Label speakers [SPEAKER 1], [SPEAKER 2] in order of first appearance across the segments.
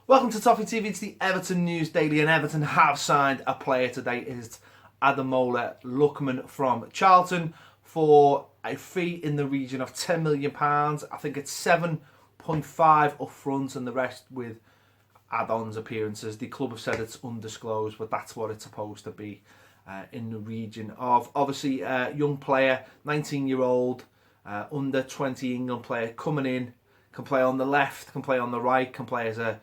[SPEAKER 1] Welcome to Toffee TV. It's the Everton News Daily, and Everton have signed a player today. It is Ademola Lookman from Charlton for a fee in the region of £10 million. I think it's 7.5 up front and the rest with add-ons, appearances. The club have said it's undisclosed, but that's what it's supposed to be in the region of. Obviously, young player, 19-year-old, under 20 England player coming in, can play on the left, can play on the right, can play as a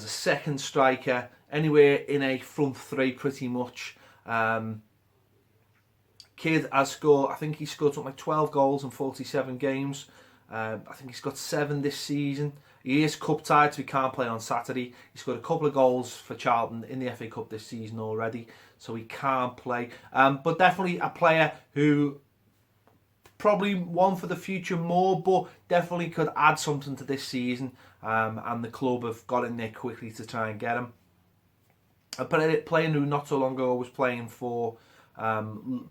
[SPEAKER 1] second striker, anywhere in a front three pretty much. Kid has scored, I think he scored something like 12 goals in 47 games. I think he's got 7 this season. He is cup tied, so he can't play on Saturday. He scored a couple of goals for Charlton in the FA Cup this season already, so he can't play. But definitely a player who probably one for the future more, but definitely could add something to this season. And the club have got in there quickly to try and get him. A player who not so long ago was playing for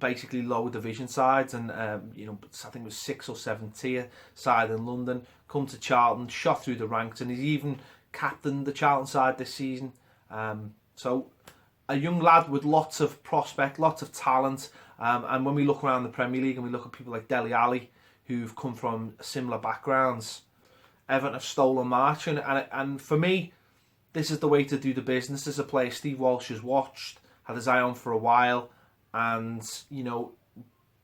[SPEAKER 1] basically lower division sides, and I think it was 6 or 7 tier side in London. Come to Charlton, shot through the ranks, and he's even captained the Charlton side this season. So a young lad with lots of prospect, lots of talent. And when we look around the Premier League and we look at people like Dele Alli, who've come from similar backgrounds, Everton have stolen March. And for me, this is the way to do the business. This is a player Steve Walsh has watched, had his eye on for a while. And,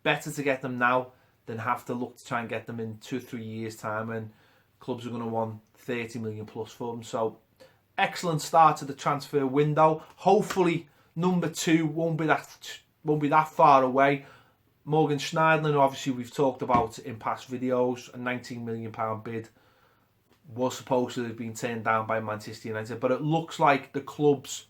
[SPEAKER 1] better to get them now than have to look to try and get them in 2 or 3 years' time when clubs are going to want 30 million plus for them. So, excellent start to the transfer window. Hopefully, number 2 won't be that far away. Morgan Schneiderlin, obviously we've talked about in past videos, a £19 million bid was supposed to have been turned down by Manchester United, but it looks like the clubs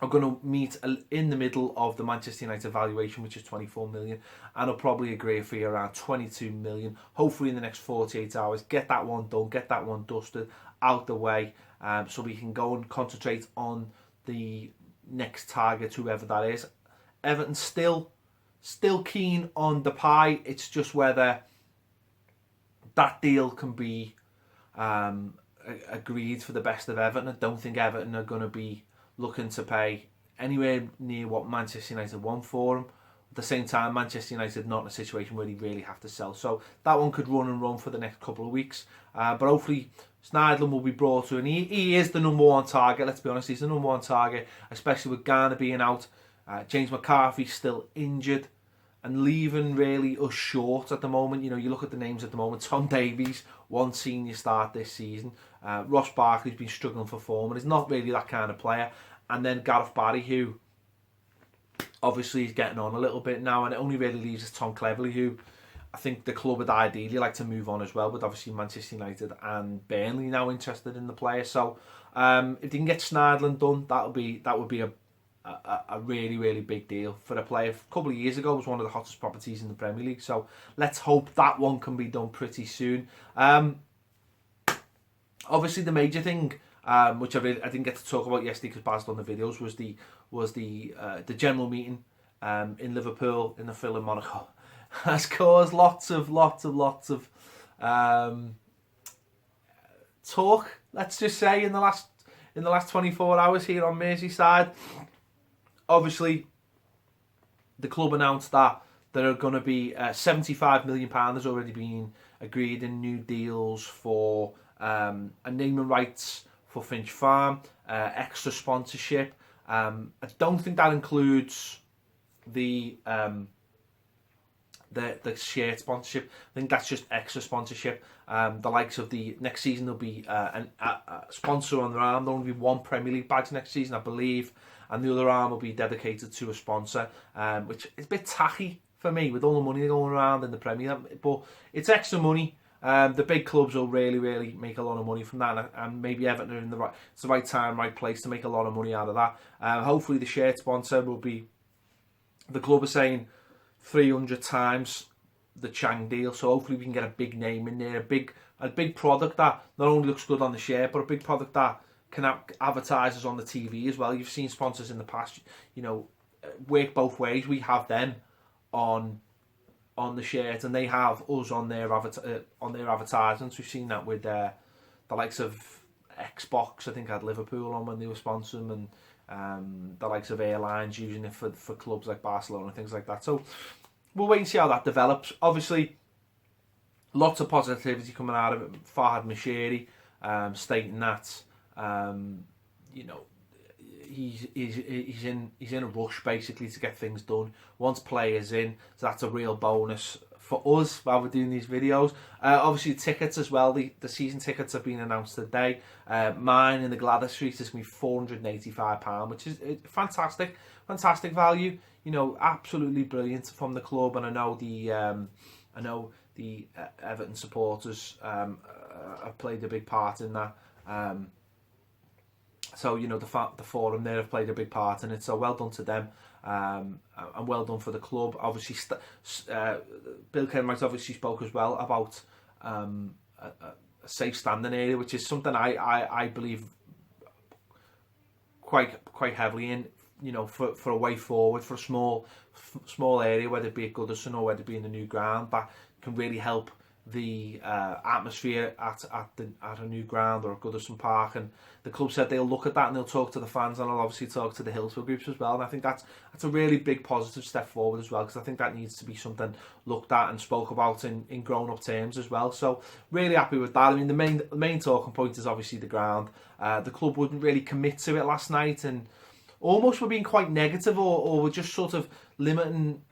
[SPEAKER 1] are going to meet in the middle of the Manchester United valuation, which is 24 million, and will probably agree a fee around 22 million. Hopefully in the next 48 hours, get that one done, get that one dusted out the way, so we can go and concentrate on the next target, whoever that is. Everton still keen on Depay. It's just whether that deal can be agreed for the best of Everton. I don't think Everton are going to be looking to pay anywhere near what Manchester United want for him. At the same time, Manchester United not in a situation where they really have to sell. So that one could run for the next couple of weeks. But hopefully Schneiderlin will be brought to, and he is the number one target. Let's be honest, he's the number one target, especially with Garner being out. James McCarthy's still injured and leaving really us short at the moment. You look at the names at the moment. Tom Davies, one senior start this season. Ross Barkley's been struggling for form and is not really that kind of player. And then Gareth Barry, who obviously is getting on a little bit now, and it only really leaves us Tom Cleverley, who I think the club would ideally like to move on as well, with obviously Manchester United and Burnley now interested in the player. So if they can get Schneiderlin done, that would be a really, really big deal for a player. A couple of years ago was one of the hottest properties in the Premier League, so let's hope that one can be done pretty soon. Obviously the major thing, which I didn't get to talk about yesterday because Baz done the videos, was the general meeting in Liverpool in the Phil in Monaco has caused lots of talk, let's just say, in the last 24 hours here on Merseyside. Obviously, the club announced that there are going to be £75 million has already been agreed in new deals for a naming rights for Finch Farm, extra sponsorship. I don't think that includes the shirt sponsorship. I think that's just extra sponsorship. The likes of the next season, there'll be a sponsor on their arm. There'll only be one Premier League badge next season, I believe, and the other arm will be dedicated to a sponsor, which is a bit tacky for me with all the money going around in the Premier. But it's extra money. The big clubs will really make a lot of money from that, and maybe Everton are in it's the right time, right place to make a lot of money out of that. Hopefully the shirt sponsor will be, the club is saying, 300 times the Chang deal, so hopefully we can get a big name in there, a big product that not only looks good on the shirt, but a big product that can have advertisers on the TV as well. You've seen sponsors in the past, work both ways. We have them on the shirt, and they have us on their advertisements. We've seen that with the likes of Xbox, I think, had Liverpool on when they were sponsoring them, and the likes of airlines using it for clubs like Barcelona and things like that. So we'll wait and see how that develops. Obviously, lots of positivity coming out of it. Farhad Mashiri stating that he's in a rush basically to get things done. Once players in, so that's a real bonus for us while we're doing these videos. Obviously tickets as well. The season tickets have been announced today. Mine in the Gladys Street is going to be £485, which is fantastic value. Absolutely brilliant from the club, and I know the Everton supporters have played a big part in that. So the forum there have played a big part in it. So well done to them, and well done for the club. Obviously, Bill Kenwright obviously spoke as well about a safe standing area, which is something I believe quite heavily in. For a way forward, for a small area, whether it be at Goodison or whether it be in the new ground, that can really help the atmosphere at a new ground or at Goodison Park. And the club said they'll look at that and they'll talk to the fans, and they'll obviously talk to the Hillsborough groups as well. And I think that's a really big positive step forward as well, because I think that needs to be something looked at and spoke about in grown-up terms as well. So really happy with that. I mean, the main talking point is obviously the ground. The club wouldn't really commit to it last night, and almost were being quite negative, or were just sort of limiting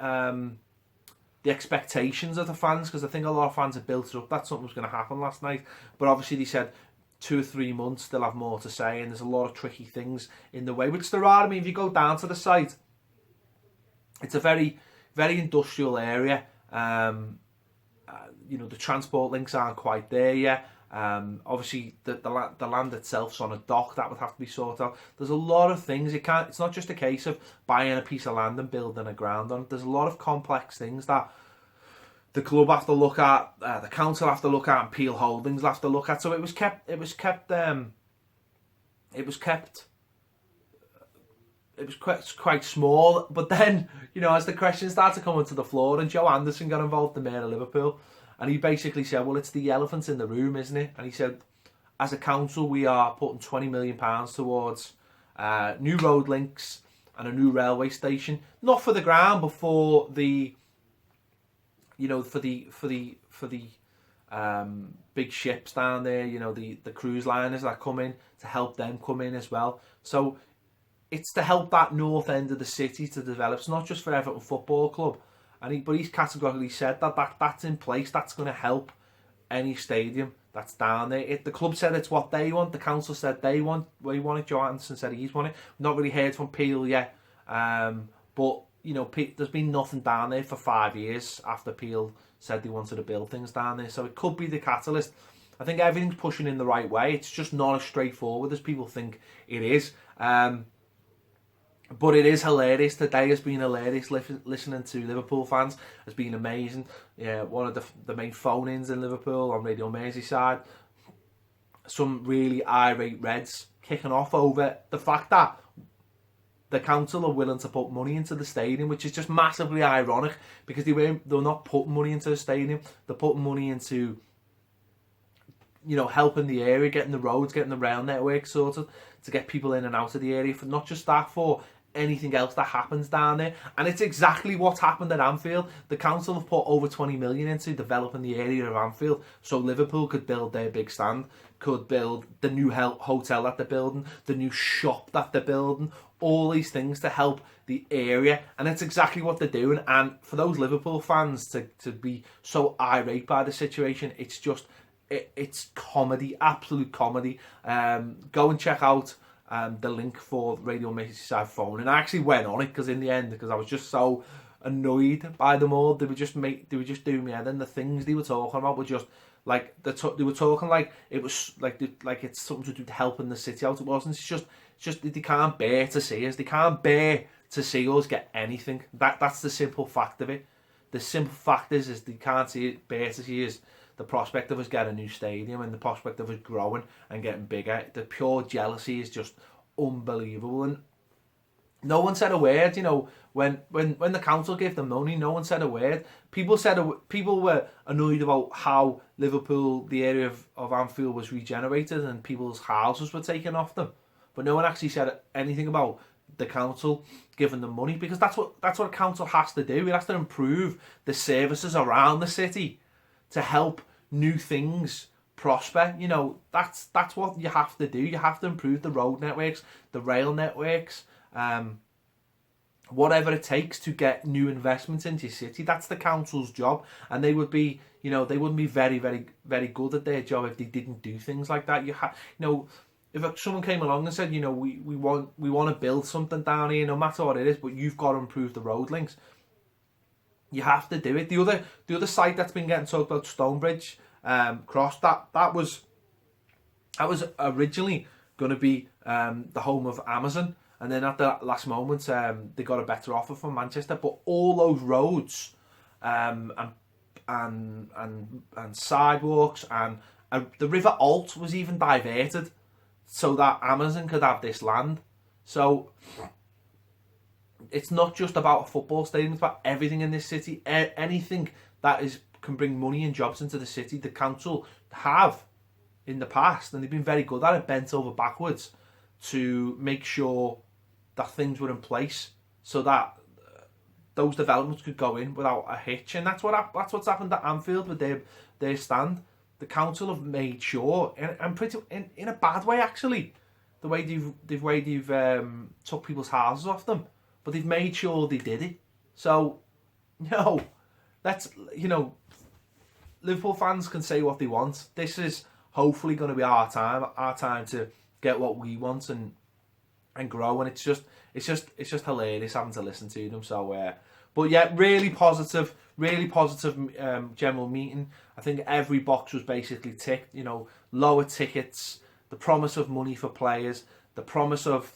[SPEAKER 1] the expectations of the fans, because I think a lot of fans have built it up that something was going to happen last night. But obviously they said 2 or 3 months they'll have more to say, and there's a lot of tricky things in the way, which there are. I mean, if you go down to the site, it's a very, very industrial area. The transport links aren't quite there yet. Obviously the land itself's on a dock that would have to be sorted out. There's a lot of things. It's not just a case of buying a piece of land and building a ground on it. There's a lot of complex things that the club have to look at, the council have to look at, and Peel Holdings have to look at. So it was kept quite small. But then, as the questions started coming to the floor, and Joe Anderson got involved, the mayor of Liverpool, and he basically said, well, it's the elephant in the room, isn't it? And he said, as a council, we are putting £20 million towards new road links and a new railway station, not for the ground, but for the, for the big ships down there, the cruise liners that come in, to help them come in as well. So it's to help that north end of the city to develop. It's not just for Everton Football Club. But he's categorically said that's in place. That's going to help any stadium that's down there. The club said it's what they want. The council said they want it. Joe Anderson said he's want it. Not really heard from Peel yet. But there's been nothing down there for 5 years after Peel said they wanted to build things down there. So it could be the catalyst. I think everything's pushing in the right way. It's just not as straightforward as people think it is. But it is hilarious. Today has been hilarious. Listening to Liverpool fans has been amazing. Yeah, one of the main phone-ins in Liverpool on Radio Merseyside. Some really irate Reds kicking off over the fact that the council are willing to put money into the stadium, which is just massively ironic, because they're not putting money into the stadium. They're putting money into helping the area, getting the roads, getting the rail network sorted, to get people in and out of the area, for not just that, for anything else that happens down there. And it's exactly what's happened at Anfield. The council have put over 20 million into developing the area of Anfield, so Liverpool could build their big stand, could build the new hotel that they're building, the new shop that they're building, all these things to help the area. And it's exactly what they're doing. And for those Liverpool fans to be so irate by the situation, it's just it's comedy, absolute comedy. Go and check out the link for Radio Merseyside phone, and I actually went on it because I was just so annoyed by them all. They were just doing me head, and the things they were talking about were just like they were talking like it was like it's something to do with helping the city out. It wasn't. It's just they can't bear to see us. They can't bear to see us get anything. That's the simple fact of it. The simple fact is they can't bear to see us. The prospect of us getting a new stadium and the prospect of us growing and getting bigger, the pure jealousy is just unbelievable. And No one said a word, you know. When the council gave them money, no one said a word. People were annoyed about how Liverpool, the area of Anfield, was regenerated and people's houses were taken off them. But no one actually said anything about the council giving them money, because that's what a council has to do. It has to improve the services around the city to help new things prosper. You know, that's what you have to do. You have to improve the road networks, the rail networks, whatever it takes to get new investments into your city. That's the council's job, and they would be, you know, they wouldn't be very, very, very good at their job if they didn't do things like that. You know, if someone came along and said, you know, we want to build something down here, no matter what it is, but you've got to improve the road links. You have to do it. The other site that's been getting talked about, Stonebridge Cross, that was originally going to be the home of Amazon. And then at the last moment, they got a better offer from Manchester. But all those roads, and sidewalks, and the River Alt was even diverted so that Amazon could have this land. So it's not just about a football stadium; it's about everything in this city. Anything that can bring money and jobs into the city, the council have in the past, and they've been very good at it, bent over backwards to make sure that things were in place so that those developments could go in without a hitch. And that's what's happened at Anfield with their stand. The council have made sure, and pretty in a bad way actually, the way they've took people's houses off them, but they've made sure they did it. So, no, Liverpool fans can say what they want. This is hopefully going to be our time to get what we want and grow, and it's just hilarious having to listen to them. So, but yeah, really positive general meeting. I think every box was basically ticked. You know, lower tickets, the promise of money for players, the promise of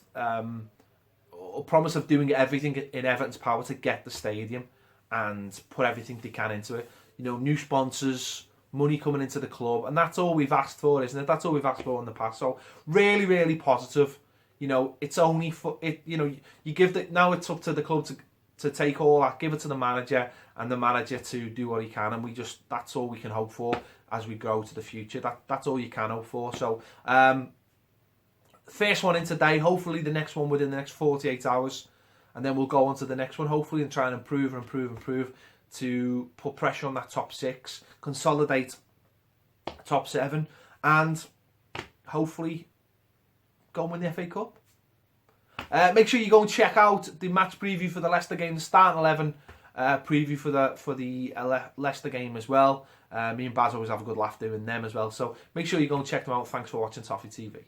[SPEAKER 1] doing everything in Everton's power to get the stadium and put everything they can into it. You know, new sponsors, money coming into the club, and that's all we've asked for, isn't it? That's all we've asked for in the past. So really, really positive. You know, it's only for it. You know, you give now it's up to the club to take all that, give it to the manager, and the manager to do what he can. And that's all we can hope for as we grow to the future. That's all you can hope for. So, first one in today. Hopefully, the next one within the next 48 hours, and then we'll go on to the next one. Hopefully, and try and improve to put pressure on that top six, consolidate top seven, and hopefully go and win the FA Cup. Make sure you go and check out the match preview for the Leicester game, the starting 11 preview for the Leicester game as well. Me and Baz always have a good laugh doing them as well. So make sure you go and check them out. Thanks for watching Toffee TV.